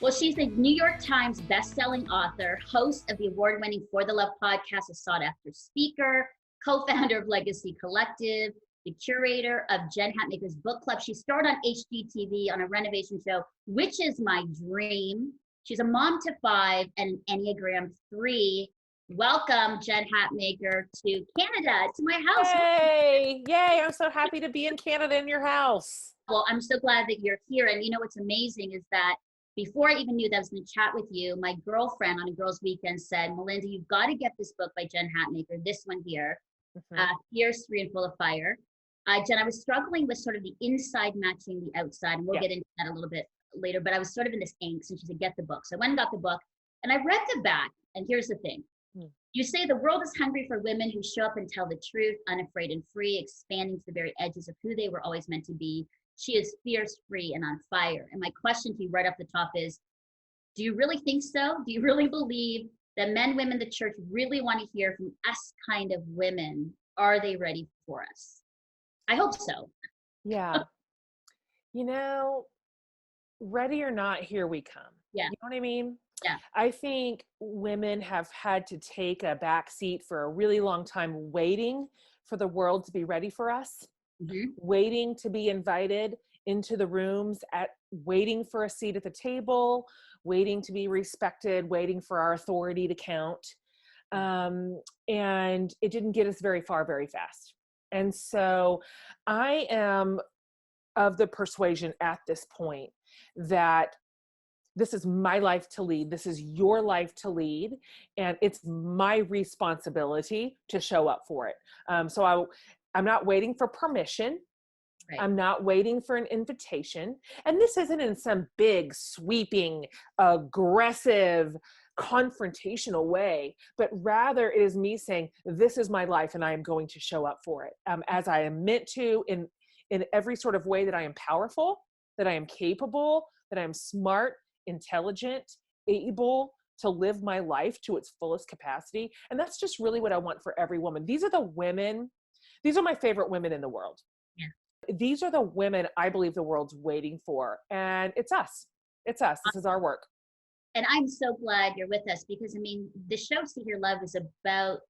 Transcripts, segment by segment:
Well, she's a New York Times bestselling author, host of the award-winning For the Love podcast, a sought-after speaker, co-founder of Legacy Collective, the curator of Jen Hatmaker's book club. She starred on HGTV on a renovation show, which is my dream. She's a mom to 5 and an Enneagram 3. Welcome, Jen Hatmaker, to Canada, to my house. Yay! Yay! I'm so happy to be in Canada in your house. Well, I'm so glad that you're here. And you know what's amazing is that before I even knew that I was going to chat with you, my girlfriend on a girls' weekend said, Melinda, you've got to get this book by Jen Hatmaker, this one here, Fierce, Free, and Full of Fire. Jen, I was struggling with sort of the inside matching the outside, and we'll get into that a little bit later, but I was sort of in this angst, and she said, get the book. So I went and got the book, and I read the back, and here's the thing. You say the world is hungry for women who show up and tell the truth, unafraid and free, expanding to the very edges of who they were always meant to be. She is fierce, free, and on fire. And my question to you right off the top is, do you really think so? Do you really believe that men, women, the church really want to hear from us kind of women? Are they ready for us? I hope so. Yeah. You know, ready or not, here we come. Yeah. You know what I mean? Yeah. I think women have had to take a back seat for a really long time, waiting for the world to be ready for us. Waiting to be invited into the rooms, waiting for a seat at the table, waiting to be respected, waiting for our authority to count. And it didn't get us very far very fast. And so I am of the persuasion at this point that this is my life to lead. This is your life to lead. And it's my responsibility to show up for it. So I'm not waiting for permission. Right. I'm not waiting for an invitation. And this isn't in some big, sweeping, aggressive, confrontational way, but rather it is me saying, this is my life and I am going to show up for it. As I am meant to in every sort of way that I am powerful, that I am capable, that I am smart, intelligent, able to live my life to its fullest capacity. And that's just really what I want for every woman. These are my favorite women in the world. Yeah. These are the women I believe the world's waiting for. And it's us. It's us. This is our work. And I'm so glad you're with us because, I mean, the show See Hear Love is about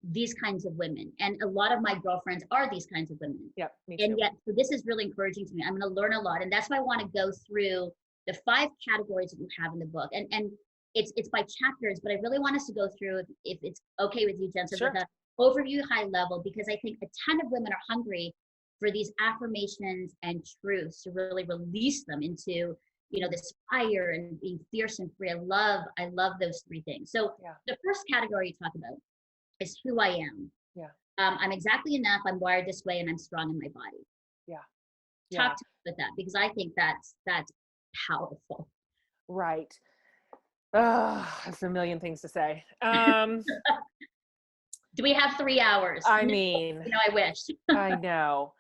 these kinds of women. And a lot of my girlfriends are these kinds of women. Yeah, me too. And yet, so this is really encouraging to me. I'm going to learn a lot. And that's why I want to go through the 5 categories that you have in the book. And it's by chapters, but I really want us to go through, if it's okay with you, Jen, so sure. with the overview high level, because I think a ton of women are hungry for these affirmations and truths to really release them into, you know, this fire and being fierce and free. I love those 3 things. So the first category you talk about is who I am. Yeah. I'm exactly enough. I'm wired this way and I'm strong in my body. Yeah. Talk to me about that because I think that's powerful. Right. There's a million things to say. Do we have 3 hours? I mean, you know, I wish. I know.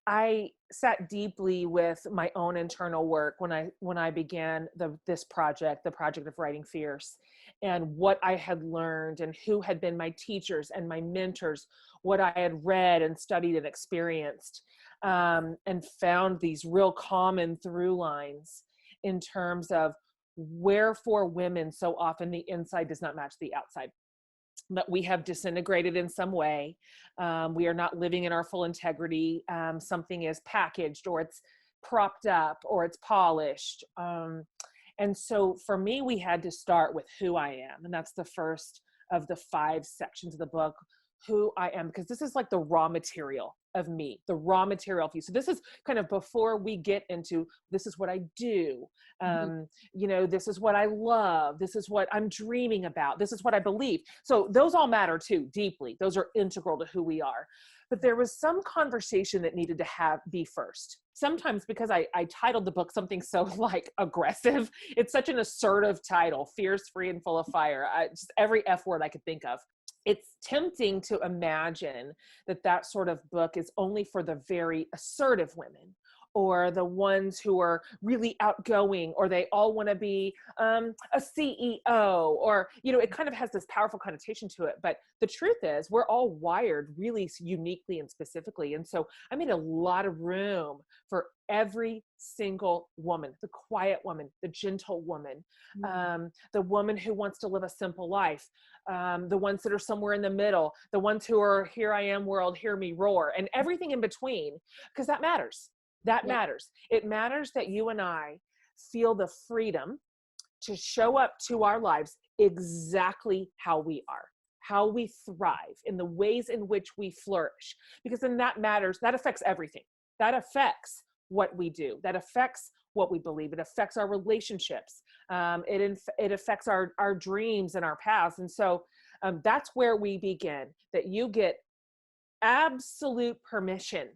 I sat deeply with my own internal work when I began this project, the project of writing Fierce, and what I had learned and who had been my teachers and my mentors, what I had read and studied and experienced, and found these real common through lines in terms of wherefore women so often the inside does not match the outside. That we have disintegrated in some way. We are not living in our full integrity. Something is packaged or it's propped up or it's polished. And so for me, we had to start with who I am. And that's the first of the 5 sections of the book, who I am, because this is like the raw material of me, the raw material of you. So this is kind of before we get into, this is what I do. You know, this is what I love. This is what I'm dreaming about. This is what I believe. So those all matter too, deeply. Those are integral to who we are. But there was some conversation that needed to be first. Sometimes because I titled the book something so like aggressive, it's such an assertive title, Fierce, Free, and Full of Fire. Just every F word I could think of. It's tempting to imagine that sort of book is only for the very assertive women or the ones who are really outgoing, or they all want to be a CEO, or, you know, it kind of has this powerful connotation to it. But the truth is we're all wired really uniquely and specifically. And so I made a lot of room for every single woman, the quiet woman, the gentle woman, the woman who wants to live a simple life, the ones that are somewhere in the middle, the ones who are, here I am world, hear me roar, and everything in between, because that matters. That matters. It matters that you and I feel the freedom to show up to our lives exactly how we are, how we thrive, in the ways in which we flourish, because then that matters. That affects everything. That affects what we do. That affects what we believe. It affects our relationships. It affects our dreams and our paths. And so that's where we begin, that you get absolute permission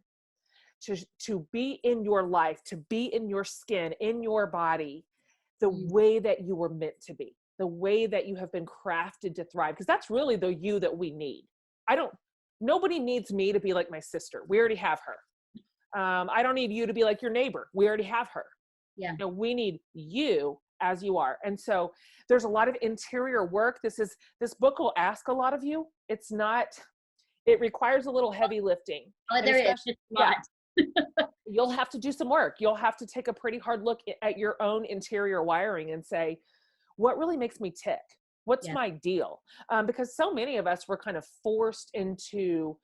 to be in your life, to be in your skin, in your body, the way that you were meant to be, the way that you have been crafted to thrive. Because that's really the you that we need. Nobody needs me to be like my sister. We already have her. I don't need you to be like your neighbor. We already have her. Yeah. You know, we need you as you are. And so there's a lot of interior work. This book will ask a lot of you. It requires a little heavy lifting. Oh, there is. It's a lot. You'll have to do some work. You'll have to take a pretty hard look at your own interior wiring and say, what really makes me tick? What's my deal? Because so many of us were kind of forced into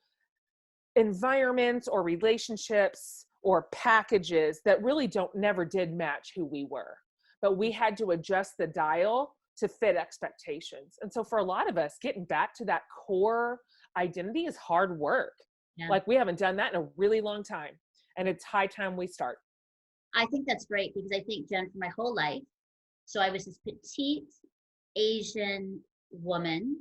environments or relationships or packages that really never did match who we were. But we had to adjust the dial to fit expectations. And so for a lot of us, getting back to that core identity is hard work. Yeah. Like we haven't done that in a really long time. And it's high time we start. I think that's great, because I think, Jen, for my whole life, so I was this petite Asian woman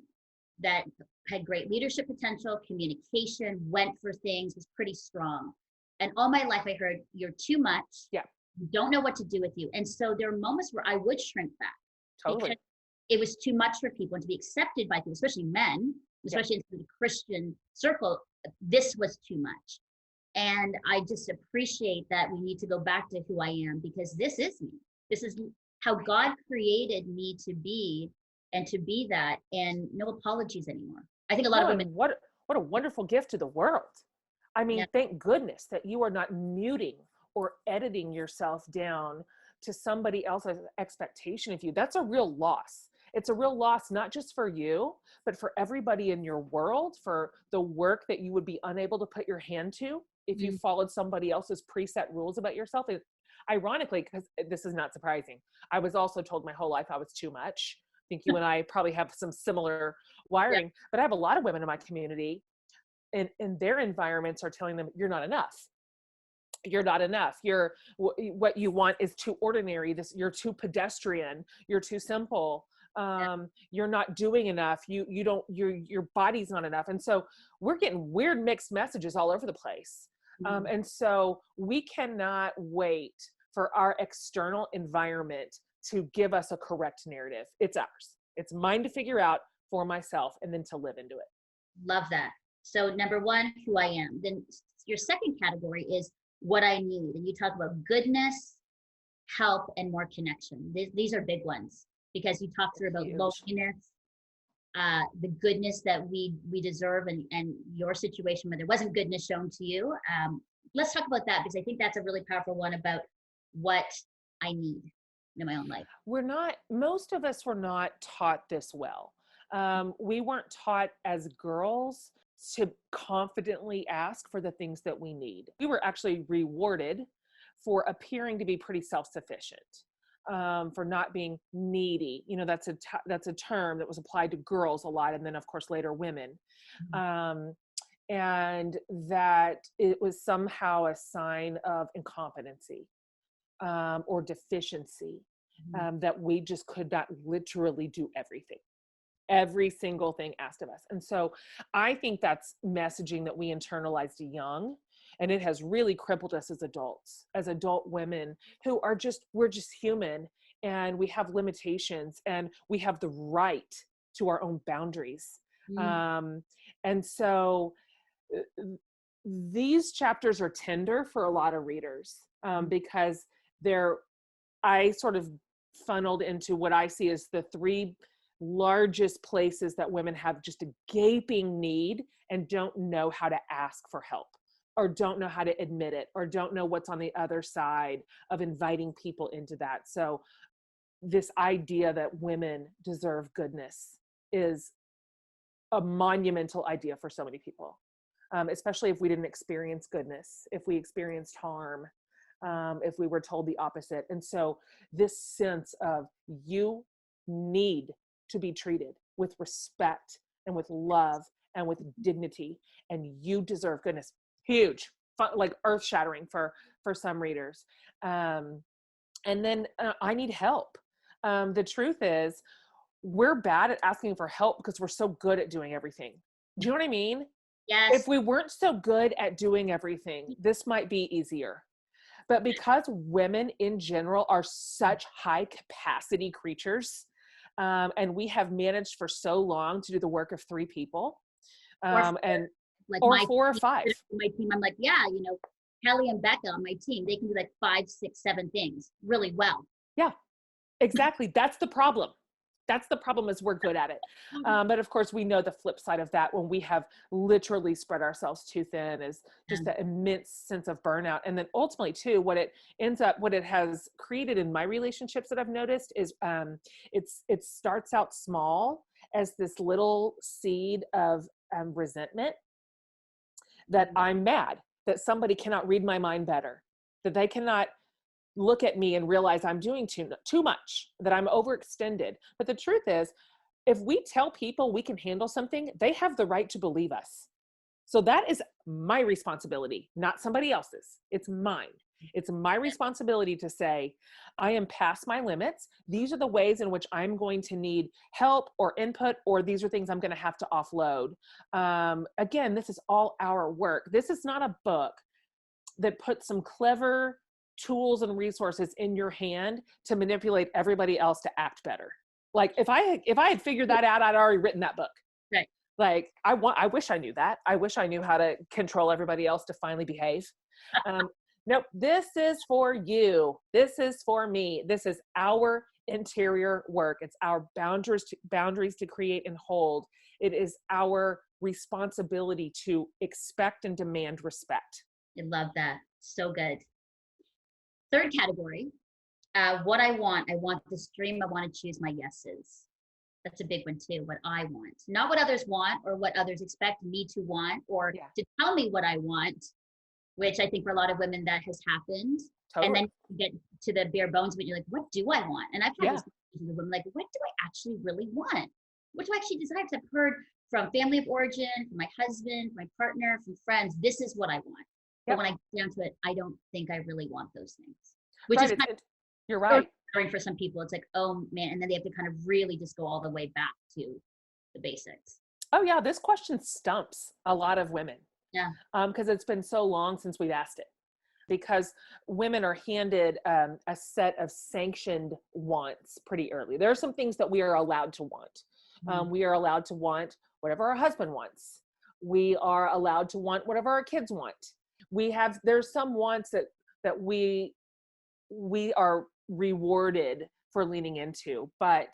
that had great leadership potential, communication, went for things, was pretty strong. And all my life I heard, you're too much. Yeah. You don't know what to do with you. And so there are moments where I would shrink back. Totally. Because it was too much for people, and to be accepted by people, especially men, especially in the Christian circle, this was too much. And I just appreciate that we need to go back to who I am, because this is me. This is how God created me to be, and to be that, and no apologies anymore. I think a lot of women. What a wonderful gift to the world. I mean, thank goodness that you are not muting or editing yourself down to somebody else's expectation of you. That's a real loss. It's a real loss, not just for you, but for everybody in your world, for the work that you would be unable to put your hand to if you followed somebody else's preset rules about yourself. Ironically, because this is not surprising, I was also told my whole life I was too much. I think you and I probably have some similar wiring, but I have a lot of women in my community, and their environments are telling them, you're not enough. You're not enough. What you want is too ordinary. You're too pedestrian. You're too simple. You're not doing enough. Your body's not enough. And so we're getting weird mixed messages all over the place. And so we cannot wait for our external environment to give us a correct narrative. It's ours. It's mine to figure out for myself, and then to live into it. Love that. So number one, who I am. Then your second category is what I need. And you talk about goodness, help, and more connection. These are big ones, because you talk through about loneliness, the goodness that we deserve, and your situation where there wasn't goodness shown to you. Let's talk about that, because I think that's a really powerful one about what I need in my own life. Most of us were not taught this well. We weren't taught as girls to confidently ask for the things that we need. We were actually rewarded for appearing to be pretty self-sufficient, for not being needy. You know, that's a term that was applied to girls a lot, and then of course later women. And that it was somehow a sign of incompetency or deficiency, that we just could not literally do every single thing asked of us. And so I think that's messaging that we internalized young, and it has really crippled us as adults, as adult women who we're just human, and we have limitations, and we have the right to our own boundaries. And so these chapters are tender for a lot of readers, because I sort of funneled into what I see as the three largest places that women have just a gaping need and don't know how to ask for help. or don't know how to admit it, or don't know what's on the other side of inviting people into that. So this idea that women deserve goodness is a monumental idea for so many people, especially if we didn't experience goodness, if we experienced harm, if we were told the opposite. And so this sense of you need to be treated with respect and with love and with dignity, and you deserve goodness. Huge, like earth shattering for some readers. And then I need help. The truth is, we're bad at asking for help because we're so good at doing everything. Do you know what I mean? Yes. If we weren't so good at doing everything, this might be easier. But because women in general are such high capacity creatures, and we have managed for so long to do the work of 3 people, or 4 or 5. My team, I'm like, yeah, Kelly and Becca on my team, they can do like 5, 6, 7 things really well. Yeah, exactly. That's the problem. That's the problem, is we're good at it. But of course, we know the flip side of that, when we have literally spread ourselves too thin, is just that immense sense of burnout. And then ultimately too, what it has created in my relationships that I've noticed is it starts out small as this little seed of resentment, that I'm mad that somebody cannot read my mind better, that they cannot look at me and realize I'm doing too much, that I'm overextended. But the truth is, if we tell people we can handle something, they have the right to believe us. So that is my responsibility, not somebody else's. It's mine. It's my responsibility to say, I am past my limits. These are the ways in which I'm going to need help or input, or these are things I'm going to have to offload. Again, this is all our work. This is not a book that puts some clever tools and resources in your hand to manipulate everybody else to act better. Like if I had figured that out, I'd already written that book. Right. Like I wish I knew that. I wish I knew how to control everybody else to finally behave. Nope. This is for you. This is for me. This is our interior work. It's our boundaries to create and hold. It is our responsibility to expect and demand respect. I love that. So good. Third category, what I want the stream. I want to choose my yeses. That's a big one too, what I want. Not what others want or what others expect me to want, or to tell me what I want, which I think for a lot of women that has happened. Totally. And then you get to the bare bones, but you're like, what do I want? And I've had this conversation with women, like, what do I actually really want? What do I actually desire? I've heard from family of origin, from my husband, my partner, from friends, this is what I want. But when I get down to it, I don't think I really want those things, which is kind of, you're right. For some people, it's like, oh man, and then they have to kind of really just go all the way back to the basics. Oh yeah, this question stumps a lot of women. Yeah. Because it's been so long since we've asked it. Because women are handed a set of sanctioned wants pretty early. There are some things that we are allowed to want. We are allowed to want whatever our husband wants. We are allowed to want whatever our kids want. There's some wants that we are rewarded for leaning into, but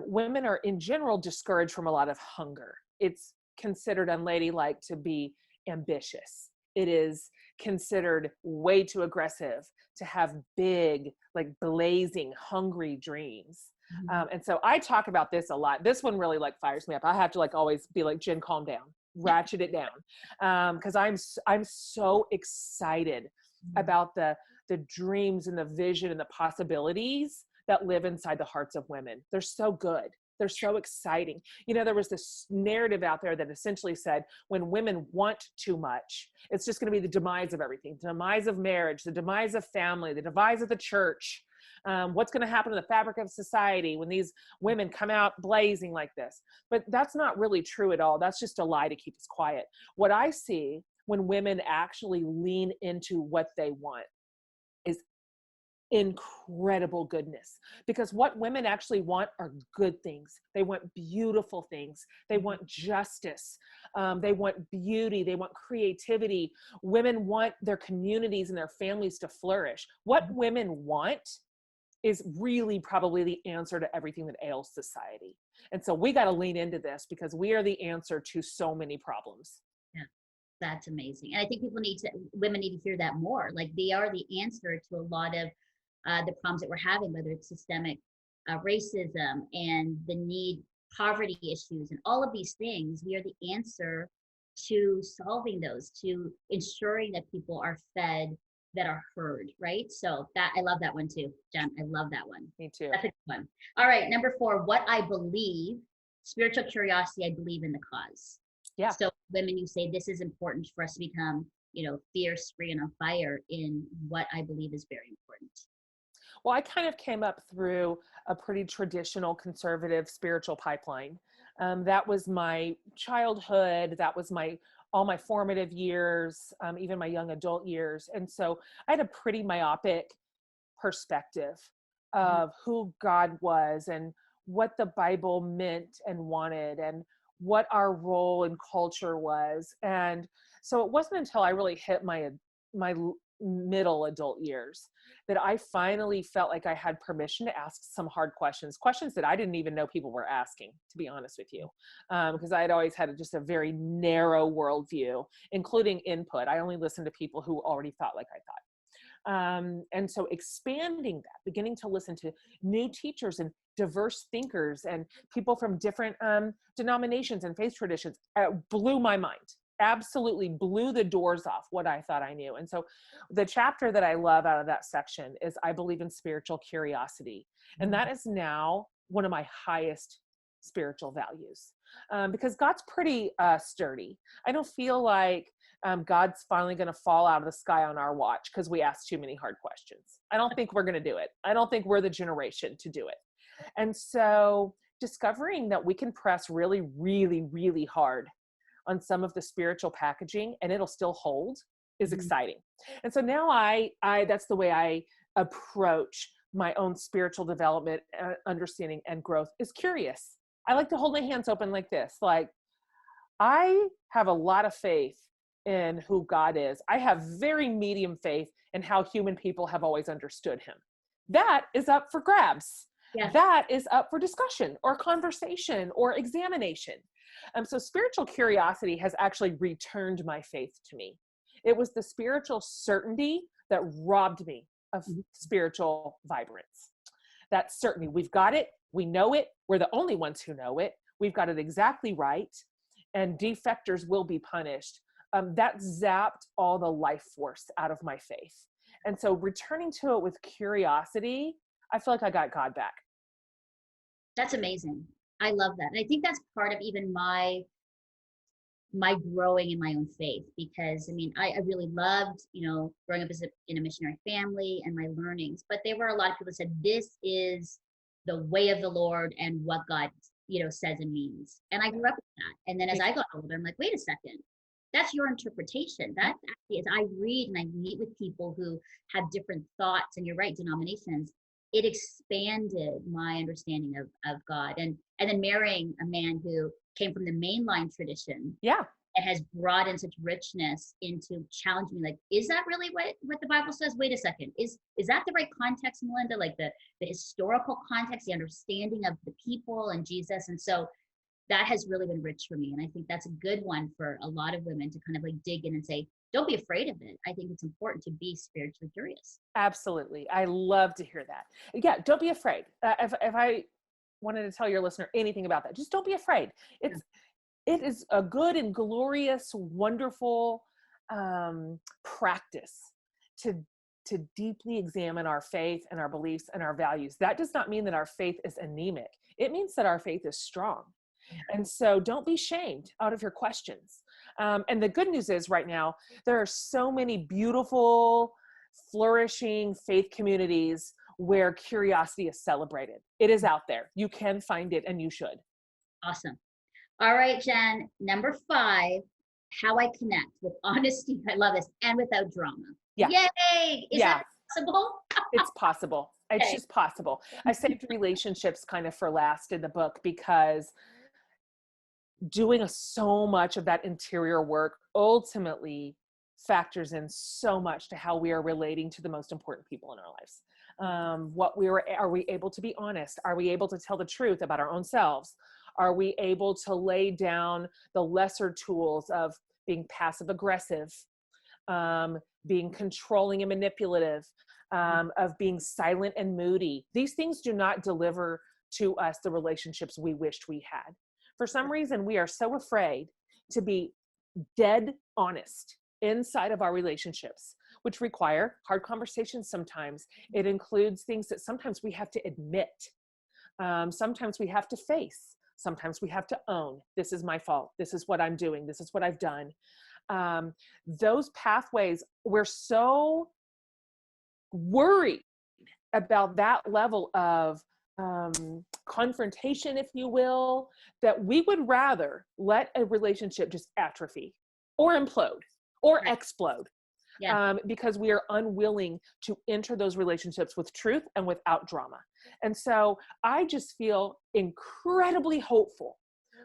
women are in general discouraged from a lot of hunger. It's considered unladylike to be ambitious. It is considered way too aggressive to have big, like blazing, hungry dreams. And so I talk about this a lot. This one really like fires me up. I have to like always be like, Jen, calm down, ratchet it down. Because I'm so excited about the dreams and the vision and the possibilities that live inside the hearts of women. They're so good. They're so exciting. There was this narrative out there that essentially said, when women want too much, it's just going to be the demise of everything, the demise of marriage, the demise of family, the demise of the church. What's going to happen to the fabric of society when these women come out blazing like this? But that's not really true at all. That's just a lie to keep us quiet. What I see when women actually lean into what they want is incredible goodness, because what women actually want are good things. They want beautiful things. They want justice. They want beauty. They want creativity. Women want their communities and their families to flourish. What women want is really probably the answer to everything that ails society. And so we got to lean into this, because we are the answer to so many problems. Yeah. That's amazing. And I think women need to hear that more. Like they are the answer to a lot of the problems that we're having, whether it's systemic racism and the need, poverty issues, and all of these things. We are the answer to solving those, to ensuring that people are fed, that are heard, right? So that I love that one too, Jen. I love that one. Me too. That's a good one. All right, number 4, what I believe, spiritual curiosity. I believe in the cause. Yeah. So women, you say this is important for us to become, fierce, free, and on fire in what I believe is very important. Well, I kind of came up through a pretty traditional conservative spiritual pipeline. That was my childhood. That was all my formative years, even my young adult years. And so I had a pretty myopic perspective of who God was and what the Bible meant and wanted and what our role in culture was. And so it wasn't until I really hit my middle adult years that I finally felt like I had permission to ask some hard questions that I didn't even know people were asking, to be honest with you, because I had always had just a very narrow worldview, including input. I only listened to people who already thought like I thought. And so expanding that, beginning to listen to new teachers and diverse thinkers and people from different denominations and faith traditions blew my mind. Absolutely blew the doors off what I thought I knew. And so the chapter that I love out of that section is I believe in spiritual curiosity. And that is now one of my highest spiritual values, because God's pretty sturdy. I don't feel like God's finally going to fall out of the sky on our watch because we ask too many hard questions. I don't think we're going to do it. I don't think we're the generation to do it. And so discovering that we can press really, really, really hard on some of the spiritual packaging and it'll still hold is exciting. And so now I that's the way I approach my own spiritual development, understanding, and growth is curious. I like to hold my hands open like this. Like, I have a lot of faith in who God is. I have very medium faith in how human people have always understood him. That is up for grabs. Yeah. That is up for discussion or conversation or examination. So spiritual curiosity has actually returned my faith to me. It was the spiritual certainty that robbed me of spiritual vibrance. That certainty, we've got it, we know it, we're the only ones who know it, we've got it exactly right, and defectors will be punished. That zapped all the life force out of my faith. And so returning to it with curiosity, I feel like I got God back. That's amazing. I love that. And I think that's part of even my growing in my own faith, because I mean, I really loved, growing up in a missionary family and my learnings, but there were a lot of people that said, this is the way of the Lord and what God, says and means. And I grew up with that. And then as I got older, I'm like, wait a second, that's your interpretation. That actually is, I read and I meet with people who have different thoughts, and you're right, denominations. It expanded my understanding of God. And then marrying a man who came from the mainline tradition. Yeah. And has brought in such richness into challenging me. Like, is that really what the Bible says? Wait a second. Is that the right context, Melinda? Like the historical context, the understanding of the people and Jesus. And so that has really been rich for me. And I think that's a good one for a lot of women to kind of like dig in and say, don't be afraid of it. I think it's important to be spiritually curious. Absolutely. I love to hear that. Yeah, don't be afraid. If I wanted to tell your listener anything about that, just don't be afraid. It is a good and glorious, wonderful practice to deeply examine our faith and our beliefs and our values. That does not mean that our faith is anemic. It means that our faith is strong. And so don't be shamed out of your questions. And the good news is right now, there are so many beautiful, flourishing faith communities where curiosity is celebrated. It is out there. You can find it and you should. Awesome. All right, Jen, number 5, how I connect with honesty. I love this. And without drama. Yeah. Yay! Is that possible? It's possible. It's just possible. I saved relationships kind of for last in the book because doing so much of that interior work ultimately factors in so much to how we are relating to the most important people in our lives. Are we able to be honest? Are we able to tell the truth about our own selves? Are we able to lay down the lesser tools of being passive aggressive, being controlling and manipulative, of being silent and moody. These things do not deliver to us the relationships we wished we had. For some reason, we are so afraid to be dead honest inside of our relationships, which require hard conversations sometimes. It includes things that sometimes we have to admit. Sometimes we have to face. Sometimes we have to own, this is my fault. This is what I'm doing. This is what I've done. Those pathways, we're so worried about that level of confrontation, if you will, that we would rather let a relationship just atrophy or implode or explode. Because we are unwilling to enter those relationships with truth and without drama. And so I just feel incredibly hopeful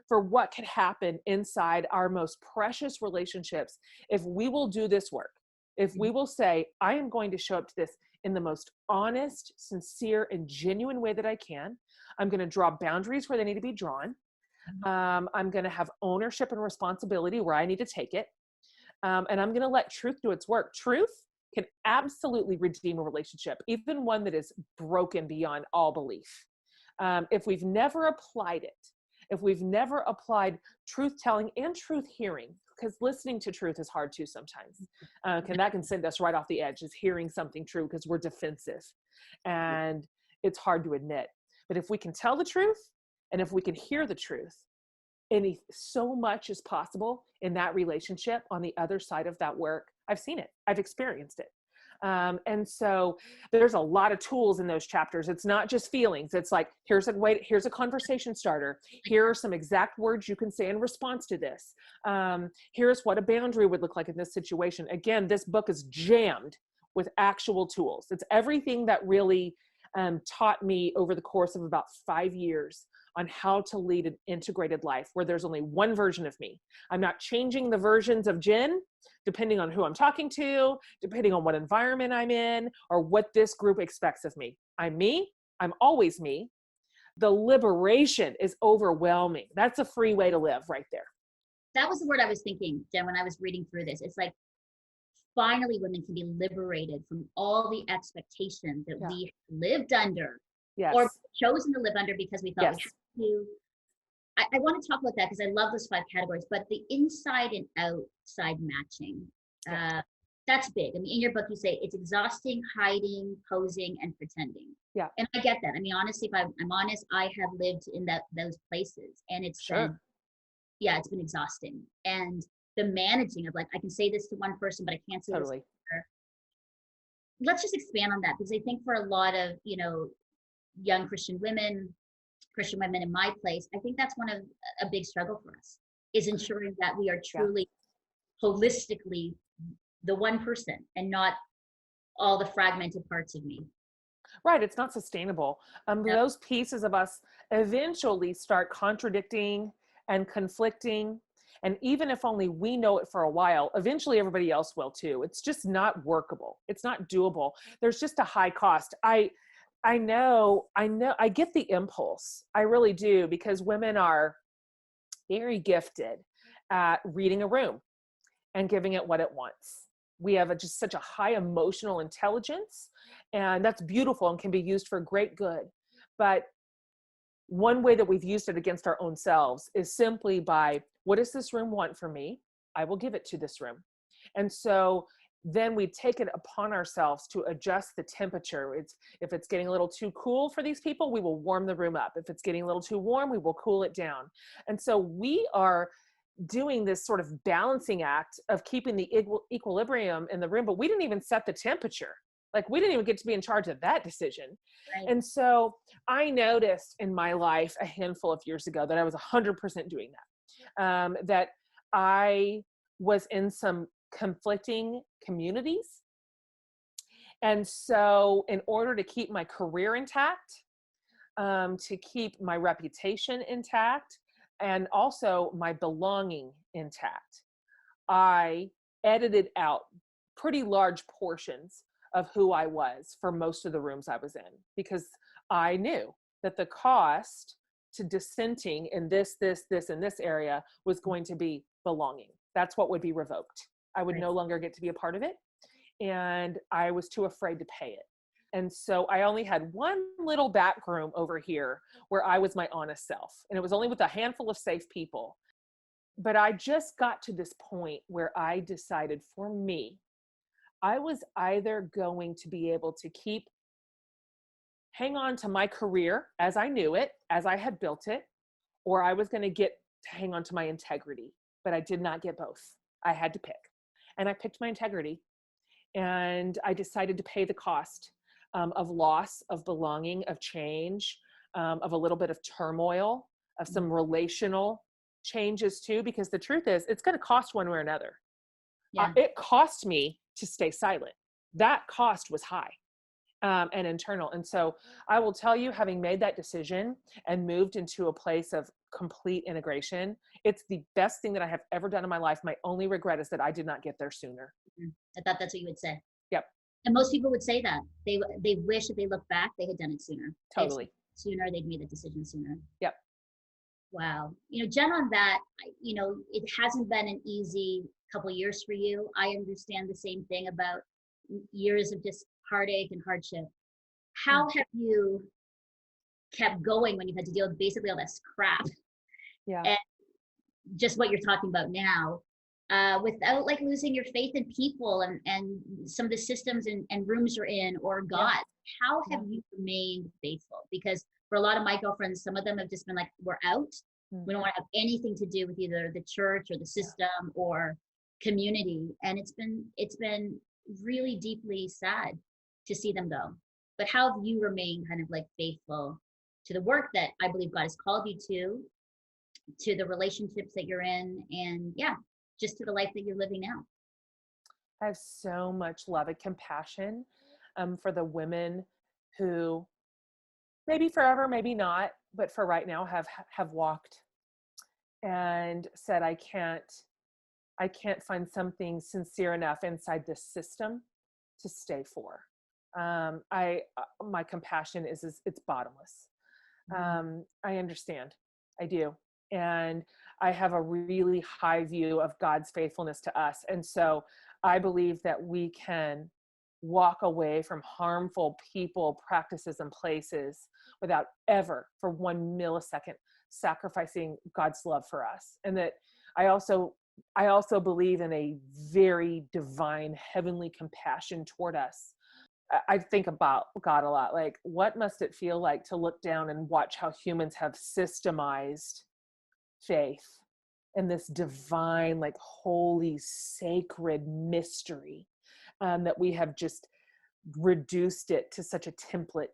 for what could happen inside our most precious relationships if we will do this work. If we will say, I am going to show up to this in the most honest, sincere, and genuine way that I can. I'm going to draw boundaries where they need to be drawn. I'm going to have ownership and responsibility where I need to take it. And I'm going to let truth do its work. Truth can absolutely redeem a relationship, even one that is broken beyond all belief. If we've never applied it, if we've never applied truth telling and truth hearing, because listening to truth is hard too sometimes. That can send us right off the edge, is hearing something true because we're defensive and it's hard to admit. But if we can tell the truth and if we can hear the truth, so much is possible in that relationship on the other side of that work. I've seen it. I've experienced it. And so there's a lot of tools in those chapters. It's not just feelings. It's like, here's a conversation starter. Here are some exact words you can say in response to this. Here's what a boundary would look like in this situation. Again, this book is jammed with actual tools. It's everything that really taught me over the course of about 5 years on how to lead an integrated life where there's only one version of me. I'm not changing the versions of Jen depending on who I'm talking to, depending on what environment I'm in, or what this group expects of me. I'm me. I'm always me. The liberation is overwhelming. That's a free way to live right there. That was the word I was thinking, Jen, when I was reading through this. It's like, finally women can be liberated from all the expectations that we lived under or chosen to live under because we thought we had to. I want to talk about that because I love those 5 categories, but the inside and outside matching, that's big. I mean, in your book, you say it's exhausting, hiding, posing, and pretending. Yeah. And I get that. I mean, honestly, if I'm honest, I have lived in those places, and it's been, it's been exhausting. And the managing of, like, I can say this to one person, but I can't say this to another. Let's just expand on that, because I think for a lot of, young Christian women in my place, I think that's one of a big struggle for us, is ensuring that we are truly holistically the one person and not all the fragmented parts of me. Right. It's not sustainable. Those pieces of us eventually start contradicting and conflicting. And even if only we know it for a while, eventually everybody else will too. It's just not workable. It's not doable. There's just a high cost. I know, I get the impulse. I really do, because women are very gifted at reading a room and giving it what it wants. We have just such a high emotional intelligence, and that's beautiful and can be used for great good. But one way that we've used it against our own selves is simply by, what does this room want from me? I will give it to this room. And so then we take it upon ourselves to adjust the temperature. If it's getting a little too cool for these people, we will warm the room up. If it's getting a little too warm, we will cool it down. And so we are doing this sort of balancing act of keeping the equilibrium in the room, but we didn't even set the temperature. Like, we didn't even get to be in charge of that decision. Right. And so I noticed in my life a handful of years ago that I was 100% doing that, that I was in some conflicting communities. And so in order to keep my career intact, to keep my reputation intact, and also my belonging intact, I edited out pretty large portions of who I was for most of the rooms I was in, because I knew that the cost to dissenting in this, and this area was going to be belonging. That's what would be revoked. I would Right. no longer get to be a part of it. And I was too afraid to pay it. And so I only had one little back room over here where I was my honest self. And it was only with a handful of safe people. But I just got to this point where I decided for me, I was either going to be able to hang on to my career as I knew it, as I had built it, or I was going to get to hang on to my integrity. But I did not get both. I had to pick. And I picked my integrity. And I decided to pay the cost of loss, of belonging, of change, of a little bit of turmoil, of some relational changes too, because the truth is it's going to cost one way or another. Yeah. It cost me to stay silent. That cost was high and internal. And so I will tell you, having made that decision and moved into a place of complete integration, it's the best thing that I have ever done in my life. My only regret is that I did not get there sooner. I thought that's what you would say. Yep. And most people would say that they wish if they look back, they had done it sooner. Totally. Sooner, they'd made the decision sooner. Yep. Wow. Jen, on that, it hasn't been an easy couple of years for you. I understand the same thing about years of just heartache and hardship. How have you kept going when you've had to deal with basically all this crap? Yeah. And just what you're talking about now, without like losing your faith in people and some of the systems and rooms you're in, or God. How have you remained faithful? Because for a lot of my girlfriends, some of them have just been like, we're out. We don't want to have anything to do with either the church or the system or community. And it's been really deeply sad to see them go. But how have you remained kind of like faithful to the work that I believe God has called you to the relationships that you're in, and just to the life that you're living now? I have so much love and compassion for the women who maybe forever, maybe not, but for right now have walked and said, I can't find something sincere enough inside this system to stay for. My compassion is it's bottomless. I understand. I do. And I have a really high view of God's faithfulness to us. And so I believe that we can walk away from harmful people, practices, and places without ever for 1 millisecond sacrificing God's love for us. And that I also believe in a very divine, heavenly compassion toward us. I think about God a lot. Like, what must it feel like to look down and watch how humans have systemized faith and this divine, like holy, sacred mystery, that we have just reduced it to such a template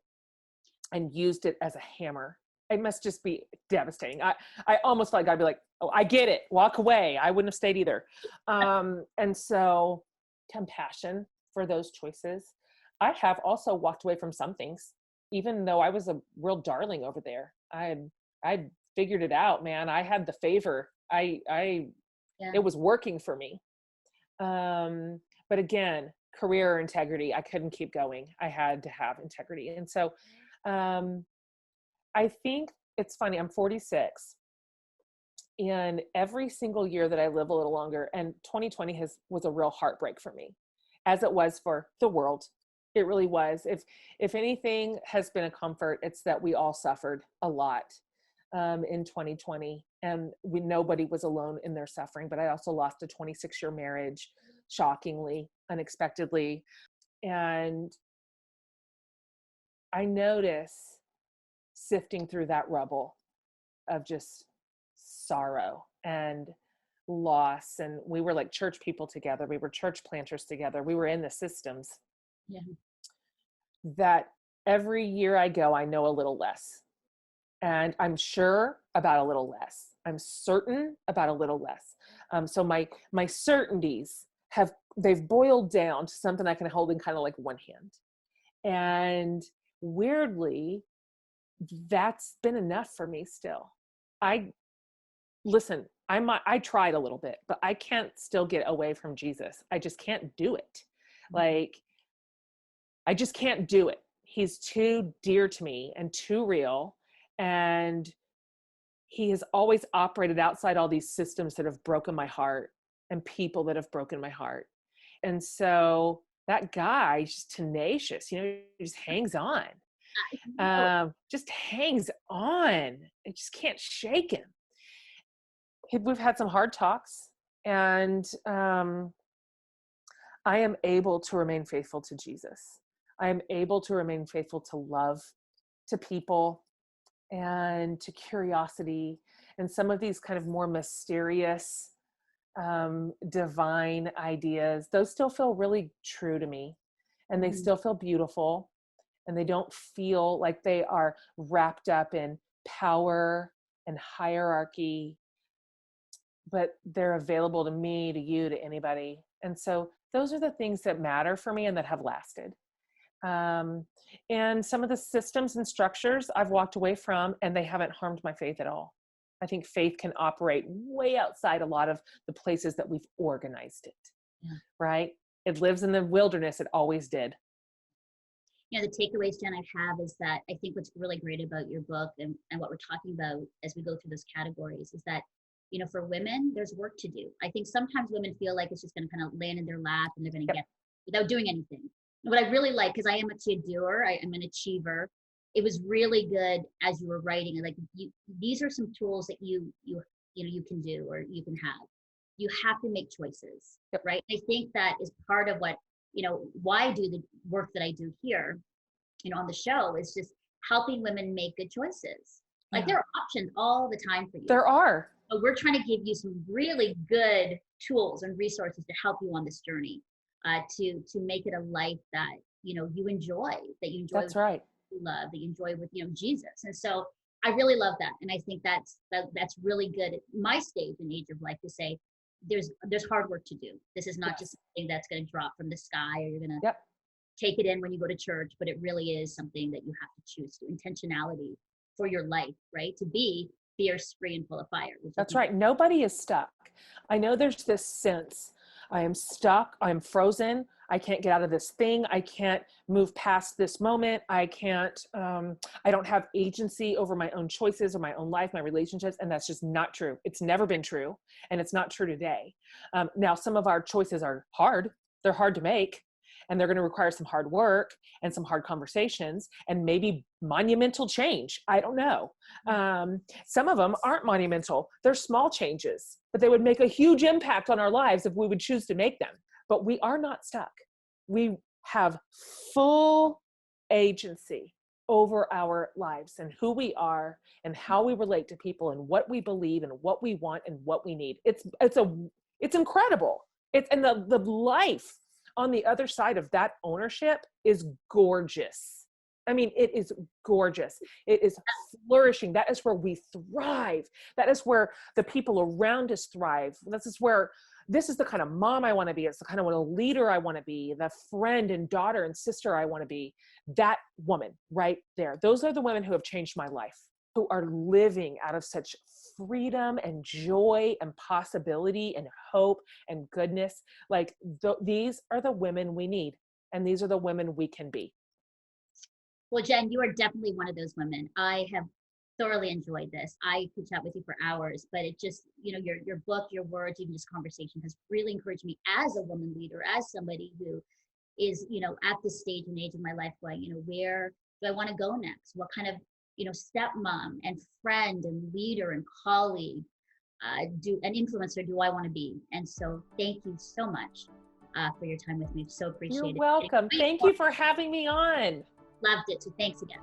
and used it as a hammer. It must just be devastating. I almost feel like I'd be like, oh, I get it. Walk away. I wouldn't have stayed either. And so compassion for those choices. I have also walked away from some things, even though I was a real darling over there. I'd figured it out, man. I had the favor. It was working for me. But again, career integrity, I couldn't keep going. I had to have integrity. And so, I think it's funny. I'm 46, and every single year that I live a little longer, and 2020 was a real heartbreak for me, as it was for the world. It really was. If anything has been a comfort, it's that we all suffered a lot in 2020, and nobody was alone in their suffering. But I also lost a 26-year marriage, shockingly, unexpectedly. And I notice sifting through that rubble of just sorrow and loss. And we were like church people together. We were church planters together. We were in the systems. Yeah. That every year I go, I know a little less. And I'm sure about a little less. I'm certain about a little less. So my certainties they've boiled down to something I can hold in kind of like one hand. And weirdly, that's been enough for me still. I tried a little bit, but I can't still get away from Jesus. I just can't do it. Like, I just can't do it. He's too dear to me and too real. And he has always operated outside all these systems that have broken my heart. and people that have broken my heart. And so that guy is just tenacious, you know, he just hangs on. No. Just hangs on. I just can't shake him. We've had some hard talks, and I am able to remain faithful to Jesus. I am able to remain faithful to love, to people, and to curiosity, and some of these kind of more mysterious, divine ideas. Those still feel really true to me, and they still feel beautiful, and they don't feel like they are wrapped up in power and hierarchy, but they're available to me, to you, to anybody. And so those are the things that matter for me and that have lasted. And some of the systems and structures I've walked away from, and they haven't harmed my faith at all. I think faith can operate way outside a lot of the places that we've organized it, right? It lives in the wilderness. It always did. You know, the takeaways, Jen, I have is that I think what's really great about your book and what we're talking about as we go through those categories is that, you know, for women, there's work to do. I think sometimes women feel like it's just going to kind of land in their lap and they're going to get it without doing anything. What I really like, because I am actually a doer, I am an achiever. It was really good as you were writing, like these are some tools that you can do or you can have. You have to make choices, right? I think that is part of what, you know, why I do the work that I do here, you know, on the show is just helping women make good choices. Like there are options all the time for you. There are. But we're trying to give you some really good tools and resources to help you on this journey, to make it a life that, you know, you enjoy, that you enjoy. That's right. You love, that you enjoy with, you know, Jesus. And so I really love that. And I think that's really good at my stage and age of life to say, there's hard work to do. This is not just something that's going to drop from the sky or you're going to take it in when you go to church, but it really is something that you have to choose to intentionality for your life, right? To be fierce, free, and full of fire. That's right. Nobody is stuck. I know there's this sense, I am stuck, I'm frozen, I can't get out of this thing, I can't move past this moment, I can't, I don't have agency over my own choices or my own life, my relationships, and that's just not true. It's never been true, and it's not true today. Now, some of our choices are hard, they're hard to make, and they're going to require some hard work and some hard conversations and maybe monumental change. I don't know. Some of them aren't monumental. They're small changes, but they would make a huge impact on our lives if we would choose to make them. But we are not stuck. We have full agency over our lives and who we are and how we relate to people and what we believe and what we want and what we need. It's incredible. And the life on the other side of that ownership is gorgeous. I mean, it is gorgeous. It is flourishing. That is where we thrive. That is where the people around us thrive. This is the kind of mom I want to be. It's the kind of leader I want to be, the friend and daughter and sister I want to be. That woman right there. Those are the women who have changed my life, who are living out of such freedom and joy and possibility and hope and goodness. Like these are the women we need, and these are the women we can be. Well, Jen, you are definitely one of those women. I have thoroughly enjoyed this. I could chat with you for hours, but it just, you know, your book, your words, even this conversation has really encouraged me as a woman leader, as somebody who is, you know, at this stage and age of my life going, you know, where do I want to go next? What kind of, you know, stepmom and friend and leader and colleague, an influencer do I want to be? And so thank you so much for your time with me. So appreciate it. You're welcome. Thank you for having me on. Loved it. So thanks again.